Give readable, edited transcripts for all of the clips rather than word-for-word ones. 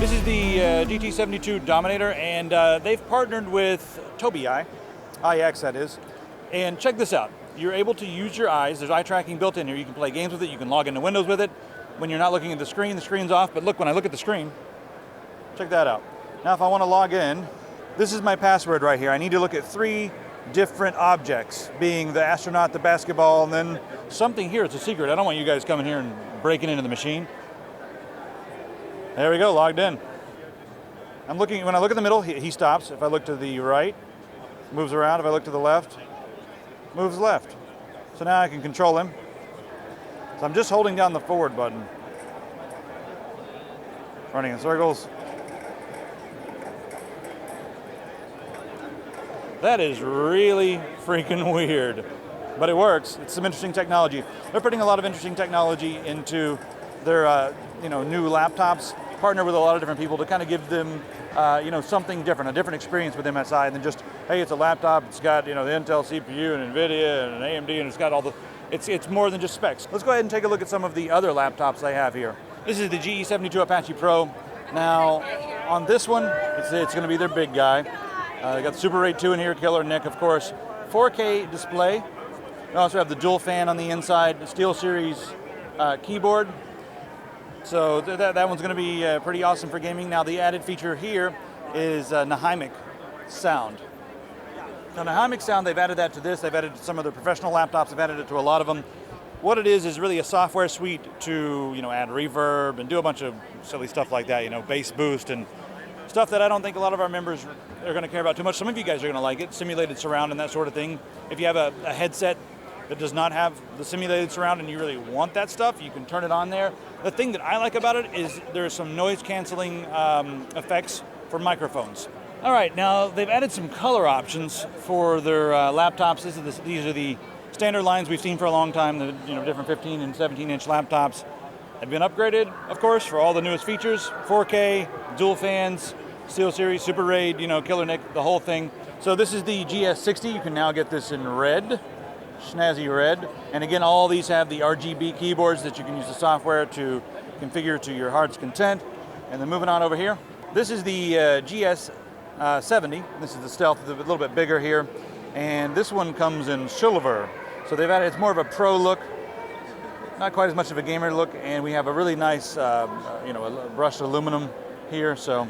This is the GT72 Dominator, and they've partnered with Pci, IX that is. And check this out. You're able to use your eyes. There's eye tracking built in here. You can play games with it. You can log into Windows with it. When you're not looking at the screen's off. But look, when I look at the screen, check that out. Now if I want to log in, this is my password right here. I need to look at 3 different objects, being the astronaut, the basketball, and then something here. It's a secret. I don't want you guys coming here and breaking into the machine. There we go, logged in. I'm looking, when I look in the middle, he stops. If I look to the right, moves around. If I look to the left, moves left. So now I can control him. So I'm just holding down the forward button. Running in circles. That is really freaking weird, but it works. It's some interesting technology. They're putting a lot of interesting technology into their new laptops. Partner with a lot of different people to kind of give them something different, a different experience with MSI than just, hey, it's a laptop, it's got the Intel CPU and NVIDIA and AMD, and it's got all the, it's more than just specs. Let's go ahead and take a look at some of the other laptops they have here. This is the GE72 Apache Pro. Now, on this one, it's going to be their big guy. They got the Super RAID 2 in here, Killer Nick, of course. 4K display. We also have the dual fan on the inside, the SteelSeries keyboard. So that one's going to be pretty awesome for gaming. Now the added feature here is Nyteblayde sound. Now Nyteblayde sound, they've added that to this. They've added it to some of their professional laptops. They've added it to a lot of them. What it is really a software suite to add reverb and do a bunch of silly stuff like that. Bass boost and stuff that I don't think a lot of our members are going to care about too much. Some of you guys are going to like it, simulated surround and that sort of thing. If you have a headset that does not have the simulated surround and you really want that stuff, you can turn it on there. The thing that I like about it is there's some noise canceling effects for microphones. All right, now they've added some color options for their laptops. These are the standard lines we've seen for a long time. The different 15 and 17-inch laptops have been upgraded, of course, for all the newest features. 4K, dual fans, SteelSeries, Super RAID, Killer Nick, the whole thing. So this is the GS60. You can now get this in red. Snazzy red. And again, all these have the RGB keyboards that you can use the software to configure to your heart's content. And then moving on over here, this is the GS70. This is the Stealth, it's a little bit bigger here. And this one comes in silver. So they've added, it's more of a pro look, not quite as much of a gamer look. And we have a really nice, brushed aluminum here. So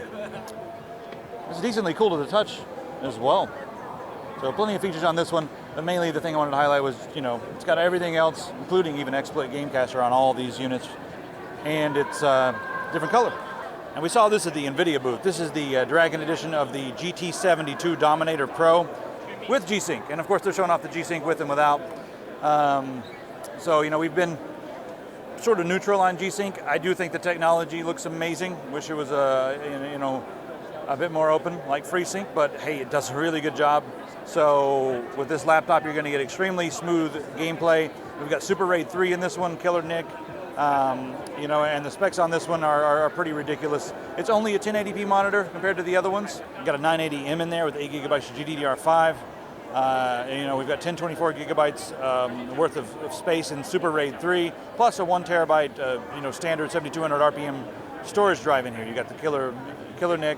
it's decently cool to the touch as well. So plenty of features on this one, but mainly the thing I wanted to highlight was, it's got everything else, including even XSplit Gamecaster on all these units, and it's different color. And we saw this at the NVIDIA booth. This is the Dragon edition of the GT72 Dominator Pro with G-Sync, and of course they're showing off the G-Sync with and without. So we've been sort of neutral on G-Sync. I do think the technology looks amazing. Wish it was a bit more open, like FreeSync, but hey, it does a really good job. So with this laptop, you're going to get extremely smooth gameplay. We've got Super RAID 3 in this one, Killer Nick, and the specs on this one are pretty ridiculous. It's only a 1080p monitor compared to the other ones. We've got a 980M in there with 8 gigabytes of GDDR5. We've got 1024 gigabytes worth of space in Super RAID 3, plus a 1 terabyte, standard 7200 RPM storage drive in here. You got the Killer Nick.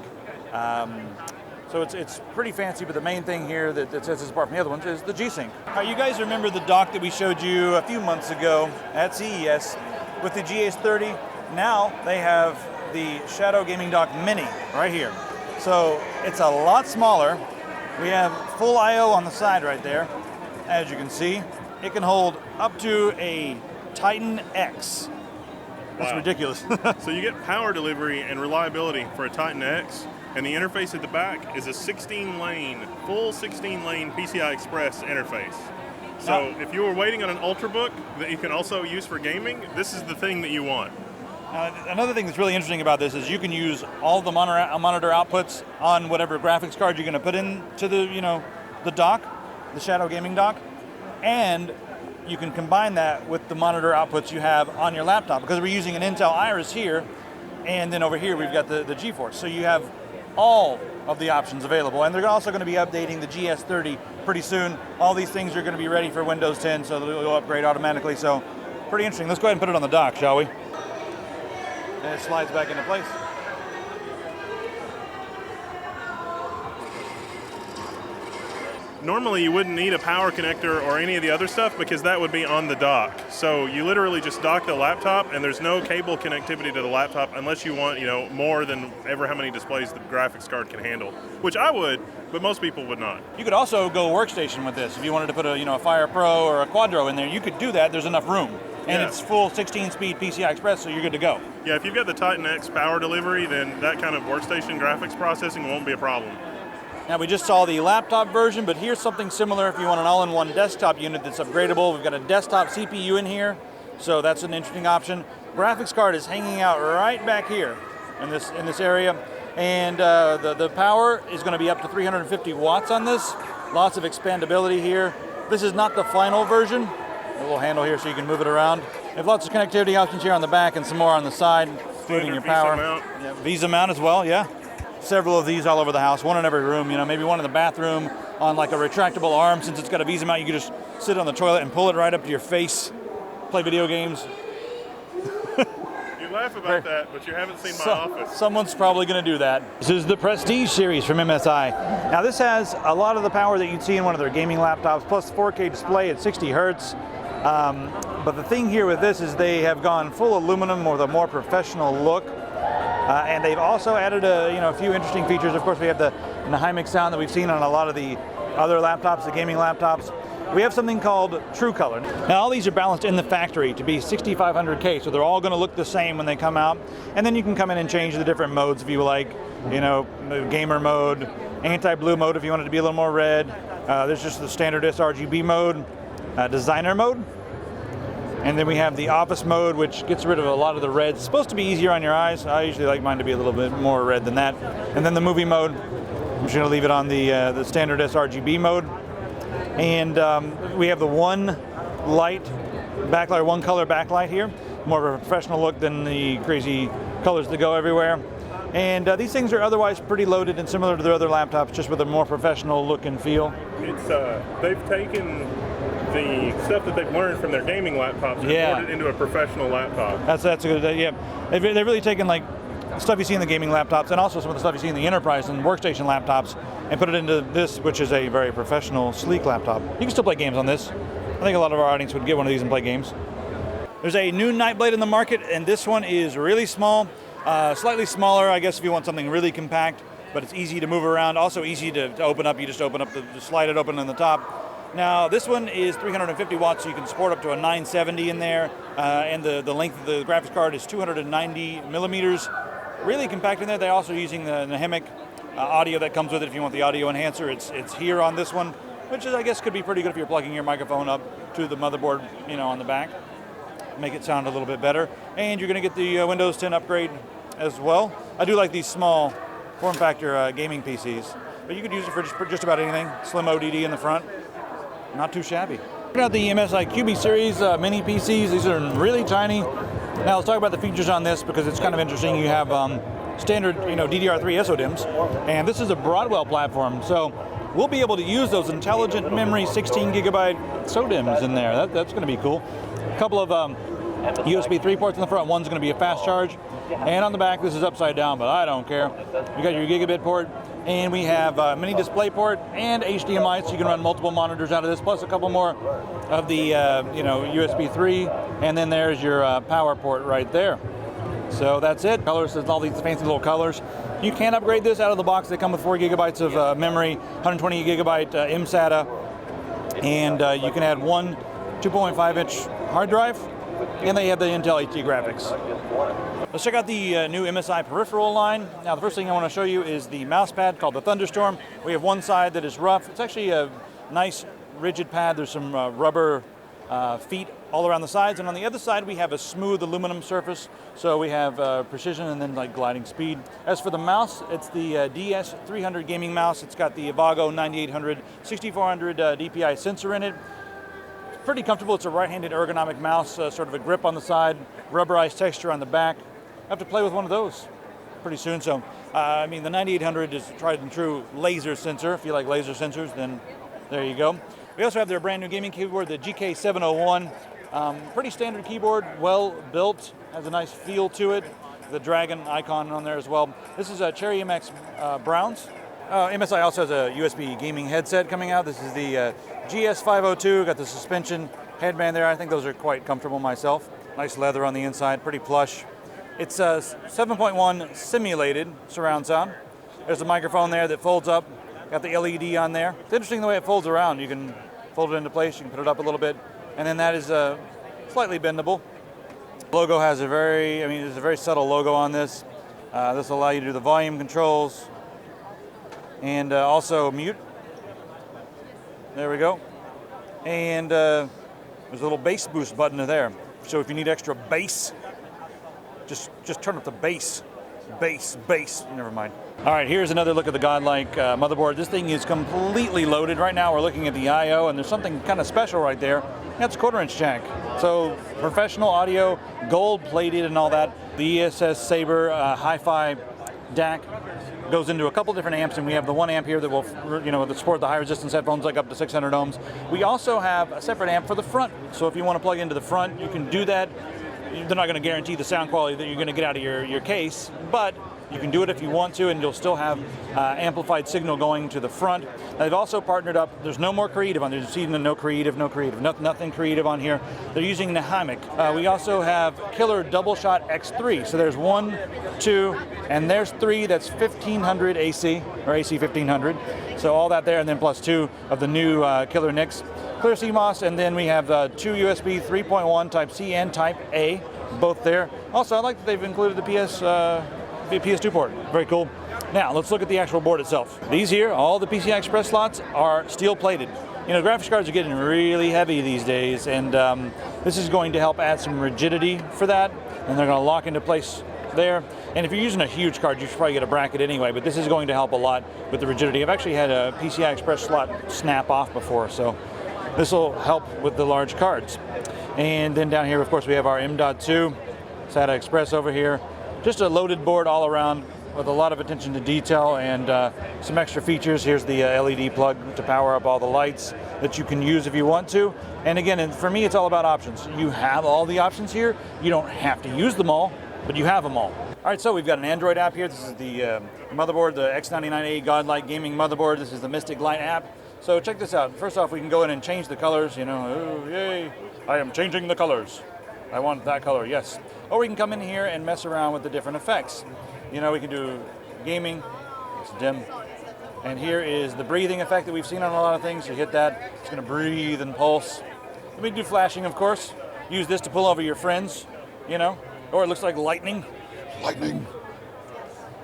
So it's pretty fancy, but the main thing here that sets us apart from the other ones is the G-Sync. You guys remember the dock that we showed you a few months ago at CES with the GS30? Now they have the Shadow Gaming Dock Mini right here. So it's a lot smaller. We have full I/O on the side right there. As you can see, it can hold up to a Titan X. That's wow. Ridiculous. So you get power delivery and reliability for a Titan X. And the interface at the back is a full 16-lane PCI Express interface. So if you were waiting on an Ultrabook that you can also use for gaming, this is the thing that you want. Another thing that's really interesting about this is you can use all the monitor outputs on whatever graphics card you're going to put into the dock, the Shadow Gaming Dock, and you can combine that with the monitor outputs you have on your laptop, because we're using an Intel Iris here, and then over here we've got the GeForce. So you have all of the options available, and they're also going to be updating the GS30 pretty soon. All these things are going to be ready for Windows 10, so they'll upgrade automatically. So pretty interesting. Let's go ahead and put it on the dock, shall we? And it slides back into place. Normally you wouldn't need a power connector or any of the other stuff because that would be on the dock. So you literally just dock the laptop and there's no cable connectivity to the laptop unless you want, more than ever how many displays the graphics card can handle, which I would, but most people would not. You could also go workstation with this. If you wanted to put a Fire Pro or a Quadro in there, you could do that. There's enough room. And it's full 16-speed PCI Express, so you're good to go. Yeah, if you've got the Titan X power delivery, then that kind of workstation graphics processing won't be a problem. Now we just saw the laptop version, but here's something similar if you want an all-in-one desktop unit that's upgradable. We've got a desktop CPU in here, so that's an interesting option. Graphics card is hanging out right back here in this area, and the power is going to be up to 350 watts on this. Lots of expandability here. This is not the final version. A little handle here so you can move it around. We have lots of connectivity options here on the back and some more on the side, including your power. Yeah, Visa mount as well, yeah. Several of these all over the house, one in every room, maybe one in the bathroom on like a retractable arm. Since it's got a Visa mount, you can just sit on the toilet and pull it right up to your face, play video games. You laugh about that, but you haven't seen my office. Someone's probably going to do that. This is the Prestige series from MSI. Now this has a lot of the power that you'd see in one of their gaming laptops, plus 4K display at 60 hertz. But the thing here with this is they have gone full aluminum with a more professional look. And they've also added a few interesting features. Of course, we have the Nyteblayde sound that we've seen on a lot of the other laptops, the gaming laptops. We have something called True Color. Now, all these are balanced in the factory to be 6500K, so they're all going to look the same when they come out. And then you can come in and change the different modes if you like, gamer mode, anti-blue mode if you want it to be a little more red. There's just the standard sRGB mode, designer mode. And then we have the office mode, which gets rid of a lot of the reds. It's supposed to be easier on your eyes. I usually like mine to be a little bit more red than that. And then the movie mode, I'm just going to leave it on the standard sRGB mode. And we have the one color backlight here. More of a professional look than the crazy colors that go everywhere. And these things are otherwise pretty loaded and similar to their other laptops, just with a more professional look and feel. It's they've taken the stuff that they've learned from their gaming laptops and poured it into a professional laptop. That's a good idea. Yeah, they've really taken like stuff you see in the gaming laptops and also some of the stuff you see in the enterprise and workstation laptops and put it into this, which is a very professional, sleek laptop. You can still play games on this. I think a lot of our audience would get one of these and play games. There's a new Nyteblayde in the market, and this one is really small, slightly smaller, I guess, if you want something really compact, but it's easy to move around, also easy to open up. You just open up, slide it open on the top. Now, this one is 350 watts, so you can support up to a 970 in there, and the length of the graphics card is 290 millimeters. Really compact in there. They're also using the Nyteblayde audio that comes with it. If you want the audio enhancer, it's here on this one, which is, I guess, could be pretty good if you're plugging your microphone up to the motherboard, on the back. Make it sound a little bit better. And you're going to get the Windows 10 upgrade as well. I do like these small form factor gaming PCs, but you could use it for just about anything. Slim ODD in the front. Not too shabby. Check out the MSI QB series mini PCs. These are really tiny. Now let's talk about the features on this because it's kind of interesting. You have standard, DDR3 SODIMMs, and this is a Broadwell platform, so we'll be able to use those intelligent memory 16 gigabyte SODIMMs in there. That's going to be cool. A couple of USB 3 ports in the front. One's going to be a fast charge, and on the back this is upside down, but I don't care. You got your gigabit port. And we have a mini display port and HDMI, so you can run multiple monitors out of this, plus a couple more of the USB 3, and then there's your power port right there. So that's it. Colors, there's all these fancy little colors. You can upgrade this out of the box. They come with 4 gigabytes of memory, 120 gigabyte mSATA, and you can add one 2.5-inch hard drive, and they have the Intel HD graphics. Let's check out the new MSI peripheral line. Now, the first thing I want to show you is the mouse pad called the Thunderstorm. We have one side that is rough. It's actually a nice rigid pad. There's some rubber feet all around the sides, and on the other side we have a smooth aluminum surface, so we have precision and then like gliding speed. As for the mouse, it's the DS300 gaming mouse. It's got the Avago 9800 6400 DPI sensor in it. It's pretty comfortable. It's a right-handed ergonomic mouse, sort of a grip on the side, rubberized texture on the back. I have to play with one of those pretty soon. So, the 9800 is tried and true laser sensor. If you like laser sensors, then there you go. We also have their brand new gaming keyboard, the GK701. Pretty standard keyboard, well built, has a nice feel to it. The dragon icon on there as well. This is a Cherry MX Browns, MSI also has a USB gaming headset coming out. This is the GS502. Got the suspension headband there. I think those are quite comfortable myself. Nice leather on the inside, pretty plush. It's 7.1 simulated surround sound. There's a microphone there that folds up. Got the LED on there. It's interesting the way it folds around. You can fold it into place, you can put it up a little bit, and then that is slightly bendable. The logo has there's a very subtle logo on this. This will allow you to do the volume controls and also mute. There we go. And there's a little bass boost button there. So if you need extra bass, just turn up the bass. Bass, never mind. All right, here's another look at the godlike motherboard. This thing is completely loaded. Right now we're looking at the I/O, and there's something kind of special right there. That's a 1/4-inch jack. So professional audio, gold plated and all that. The ESS Saber Hi-Fi DAC goes into a couple different amps, and we have the 1 amp here that will, that support the high resistance headphones, like up to 600 ohms. We also have a separate amp for the front. So if you want to plug into the front, you can do that. They're not going to guarantee the sound quality that you're going to get out of your case, but you can do it if you want to, and you'll still have amplified signal going to the front. They've also partnered up. There's no more creative on there. There's even no creative, nothing creative on here. They're using Nyteblayde. We also have killer Doubleshot X3. So there's 1, 2, and there's 3. That's 1500 AC, or AC 1500. So all that there, and then plus 2 of the new killer NICs. Clear CMOS, and then we have 2 USB 3.1 Type C and Type A, both there. Also, I like that they've included the PS2 port. Very cool. Now, let's look at the actual board itself. These here, all the PCI Express slots are steel plated. Graphics cards are getting really heavy these days, and this is going to help add some rigidity for that, and they're going to lock into place there. And if you're using a huge card, you should probably get a bracket anyway, but this is going to help a lot with the rigidity. I've actually had a PCI Express slot snap off before, so this will help with the large cards. And then down here, of course, we have our M.2 SATA Express over here. Just a loaded board all around with a lot of attention to detail and some extra features. Here's the LED plug to power up all the lights that you can use if you want to. And again, for me, it's all about options. You have all the options here. You don't have to use them all, but you have them all. All right, so we've got an Android app here. This is the motherboard, the X99A Godlike Gaming motherboard. This is the Mystic Light app. So check this out. First off, we can go in and change the colors, oh, yay, I am changing the colors. I want that color, yes. Or we can come in here and mess around with the different effects. We can do gaming, it's dim. And here is the breathing effect that we've seen on a lot of things. You hit that, it's gonna breathe and pulse. We can do flashing, of course. Use this to pull over your friends, or it looks like lightning. Lightning.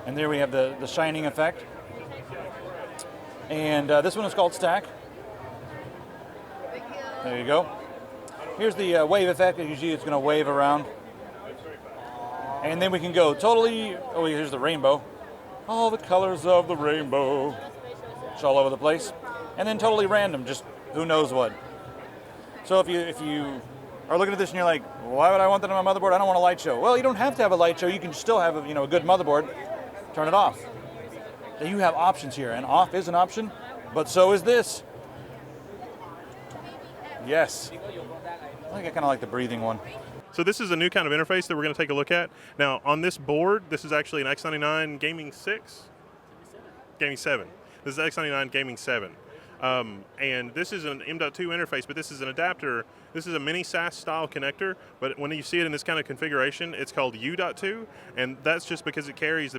And there we have the shining effect. And this one is called Stack. There you go. Here's the wave effect. Usually it's going to wave around. And then we can go totally, here's the rainbow. All the colors of the rainbow. It's all over the place. And then totally random, just who knows what. So if you are looking at this and you're like, why would I want that on my motherboard? I don't want a light show. Well, you don't have to have a light show. You can still have a good motherboard. Turn it off. You have options here, and off is an option, but so is this. Yes. I think I kind of like the breathing one. So this is a new kind of interface that we're going to take a look at. Now, on this board, this is actually an X99 Gaming 6? Gaming 7. This is X99 Gaming 7. And this is an M.2 interface, but this is an adapter. This is a mini SAS style connector, but when you see it in this kind of configuration, it's called U.2, and that's just because it carries the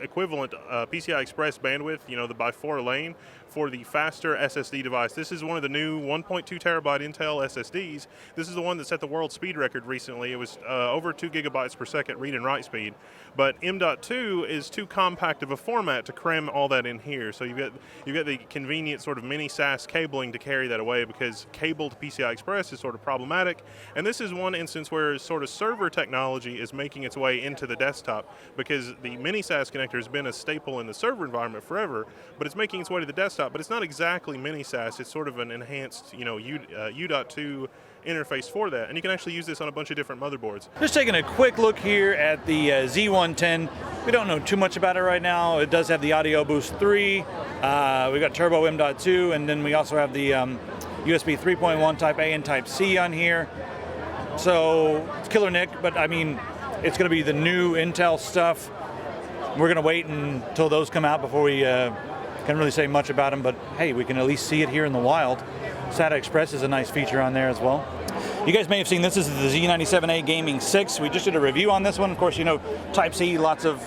equivalent PCI Express bandwidth, the by 4 lane for the faster SSD device. This is one of the new 1.2 terabyte Intel SSDs. This is the one that set the world speed record recently. It was over 2 gigabytes per second read and write speed, but M.2 is too compact of a format to cram all that in here. So you've got the convenient sort of mini SAS cabling to carry that away, because cabled PCI Express is sort of problematic. And this is one instance where sort of server technology is making its way into the desktop, because the mini SAS connector has been a staple in the server environment forever, but it's making its way to the desktop. But it's not exactly mini SAS, it's sort of an enhanced U.2 interface for that, and you can actually use this on a bunch of different motherboards. Just taking a quick look here at the Z110. We don't know too much about it right now. It does have the Audio Boost 3. We got Turbo M.2, and then we also have the USB 3.1 Type A and Type C on here. So it's killer NIC, but I mean, it's going to be the new Intel stuff. We're going to wait until those come out before we can really say much about them, but hey, we can at least see it here in the wild. Pci Express is a nice feature on there as well. You guys may have seen this is the Z97A Gaming 6. We just did a review on this one. Of course, you know, Type-C, lots of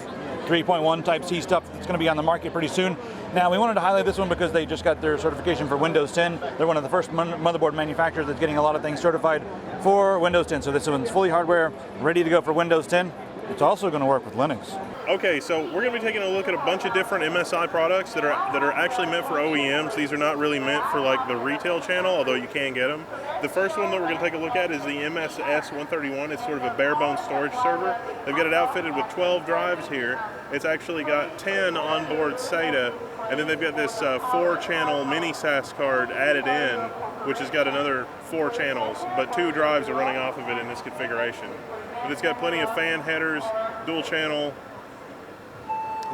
3.1 Type-C stuff that's going to be on the market pretty soon. Now, we wanted to highlight this one because they just got their certification for Windows 10. They're one of the first motherboard manufacturers that's getting a lot of things certified for Windows 10. So this one's fully hardware, ready to go for Windows 10. It's also going to work with Linux. Okay, so we're going to be taking a look at a bunch of different MSI products that are actually meant for OEMs. These are not really meant for like the retail channel, although you can get them. The first one that we're going to take a look at is the MSS131. It's sort of a bare bones storage server. They've got it outfitted with 12 drives here. It's actually got 10 onboard SATA, and then they've got this 4-channel mini SAS card added in, which has got another 4 channels, but 2 drives are running off of it in this configuration. But it's got plenty of fan headers, dual channel,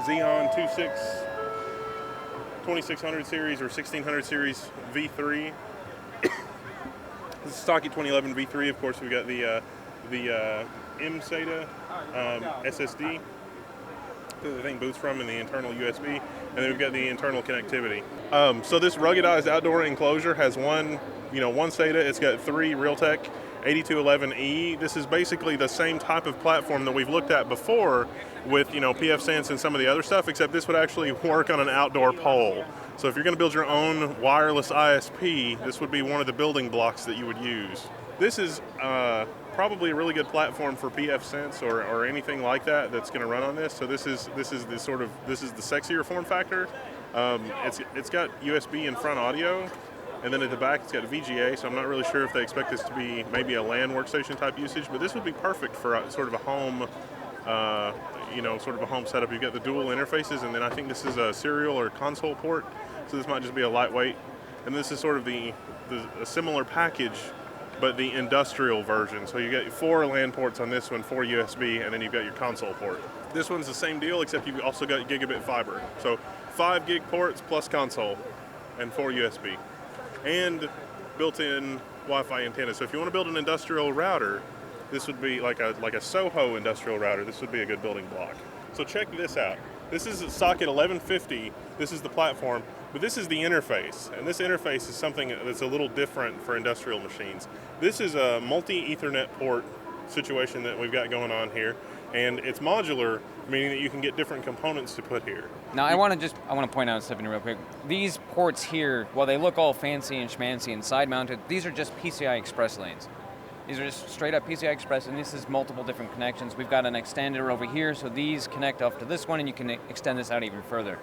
Xeon 2600 series or 1600 series V3. This is stock 2011 V3. Of course, we've got the M-SATA SSD that the thing boots from, and the internal USB, and then we've got the internal connectivity. So this ruggedized outdoor enclosure has one SATA. It's got 3 Realtek 8211E. This is basically the same type of platform that we've looked at before with PFSense and some of the other stuff, except this would actually work on an outdoor pole. So if you're going to build your own wireless ISP, this would be one of the building blocks that you would use. This is probably a really good platform for PFSense or anything like that that's going to run on this. So this is the sexier form factor. It's got USB and front audio. And then at the back, it's got a VGA, so I'm not really sure if they expect this to be maybe a LAN workstation type usage, but this would be perfect for sort of a home, sort of a home setup. You've got the dual interfaces, and then I think this is a serial or console port, so this might just be a lightweight. And this is sort of a similar package, but the industrial version. So you get 4 LAN ports on this one, 4 USB, and then you've got your console port. This one's the same deal, except you've also got gigabit fiber. So 5 gig ports plus console, and 4 USB. And built-in Wi-Fi antenna. So if you want to build an industrial router, this would be like a Soho industrial router. This would be a good building block. So check this out. This is a socket 1150. This is the platform, but this is the interface. And this interface is something that's a little different for industrial machines. This is a multi-Ethernet port situation that we've got going on here. And it's modular, meaning that you can get different components to put here. Now, I want to point out something real quick. These ports here, while they look all fancy and schmancy and side-mounted, these are just PCI Express lanes. These are just straight up PCI Express, and this is multiple different connections. We've got an extender over here, so these connect off to this one, and you can extend this out even further.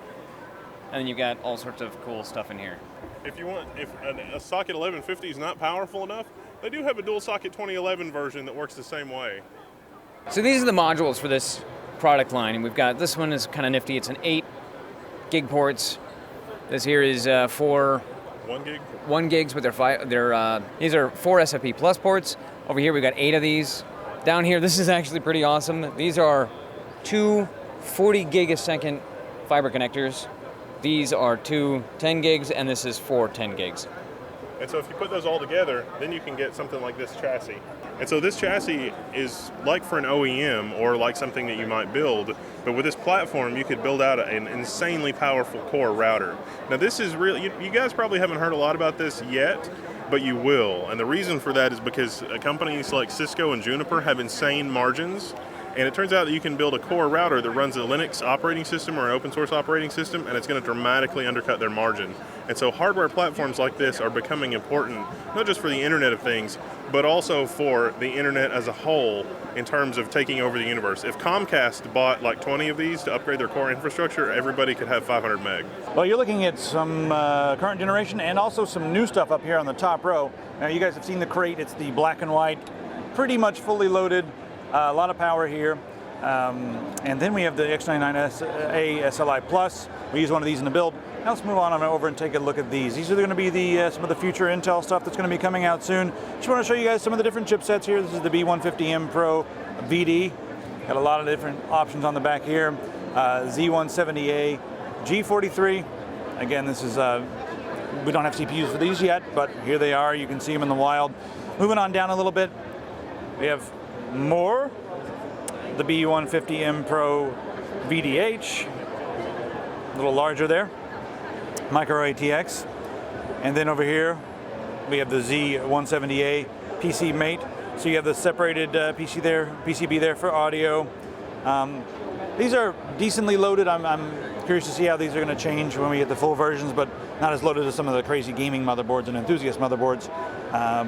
And then you've got all sorts of cool stuff in here. If a socket 1150 is not powerful enough, they do have a dual socket 2011 version that works the same way. So these are the modules for this product line, and we've got, this one is kind of nifty. It's an 8 gig ports. This here is 4 1 gigs with these are 4 SFP plus ports. Over here we've got 8 of these. Down here, this is actually pretty awesome. These are 2 40 gig a second fiber connectors. These are 2 10 gigs, and this is 4 10 gigs. And so if you put those all together, then you can get something like this chassis. And so this chassis is like for an OEM or like something that you might build, but with this platform, you could build out an insanely powerful core router. Now this is really, you guys probably haven't heard a lot about this yet, but you will. And the reason for that is because companies like Cisco and Juniper have insane margins. And it turns out that you can build a core router that runs a Linux operating system or an open source operating system, and it's going to dramatically undercut their margin. And so hardware platforms like this are becoming important, not just for the Internet of Things, but also for the Internet as a whole in terms of taking over the universe. If Comcast bought like 20 of these to upgrade their core infrastructure, everybody could have 500 meg. Well, you're looking at some current generation and also some new stuff up here on the top row. Now, you guys have seen the crate. It's the black and white, pretty much fully loaded. A lot of power here. And then we have the X99A SLI Plus. We use one of these in the build. Now let's move on over and take a look at these. These are going to be the some of the future Intel stuff that's going to be coming out soon. Just want to show you guys some of the different chipsets here. This is the B150M Pro VD. Got a lot of different options on the back here. Z170A G43. Again, this is we don't have CPUs for these yet, but here they are. You can see them in the wild. Moving on down a little bit, we have more the B150M Pro VDH, a little larger there, micro ATX, and then over here we have the Z170A PC Mate. So you have the separated PCB there for audio. These are decently loaded. I'm curious to see how these are going to change when we get the full versions, but not as loaded as some of the crazy gaming motherboards and enthusiast motherboards.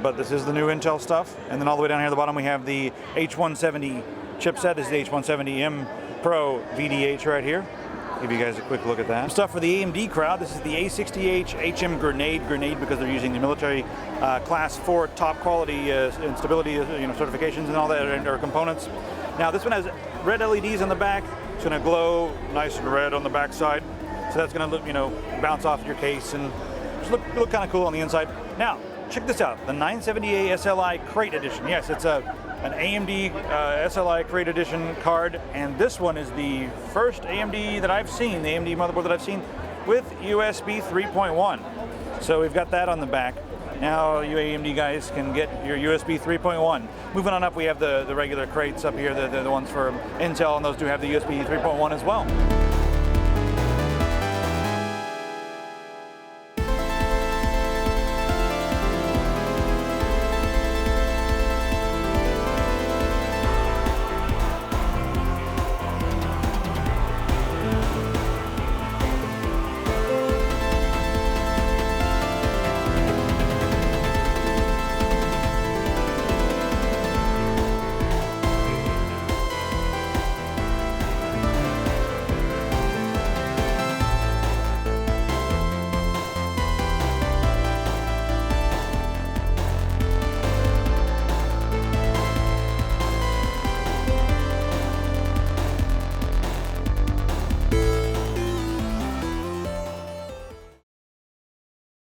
But this is the new Intel stuff. And then all the way down here at the bottom we have the H170 chipset. This is the H170M Pro VDH right here. Give you guys a quick look at that. Stuff for the AMD crowd. This is the A60H HM Grenade because they're using the military class 4 top quality and stability certifications and all that, or components. Now this one has red LEDs on the back. It's going to glow nice and red on the back side. So that's going to look, bounce off your case and just look kind of cool on the inside. Now check this out, the 970A SLI Crate Edition. Yes, it's an AMD SLI Crate Edition card, and this one is the first AMD that I've seen, the AMD motherboard that I've seen with USB 3.1. So we've got that on the back. Now you AMD guys can get your USB 3.1. Moving on up, we have the regular crates up here, the ones for Intel, and those do have the USB 3.1 as well.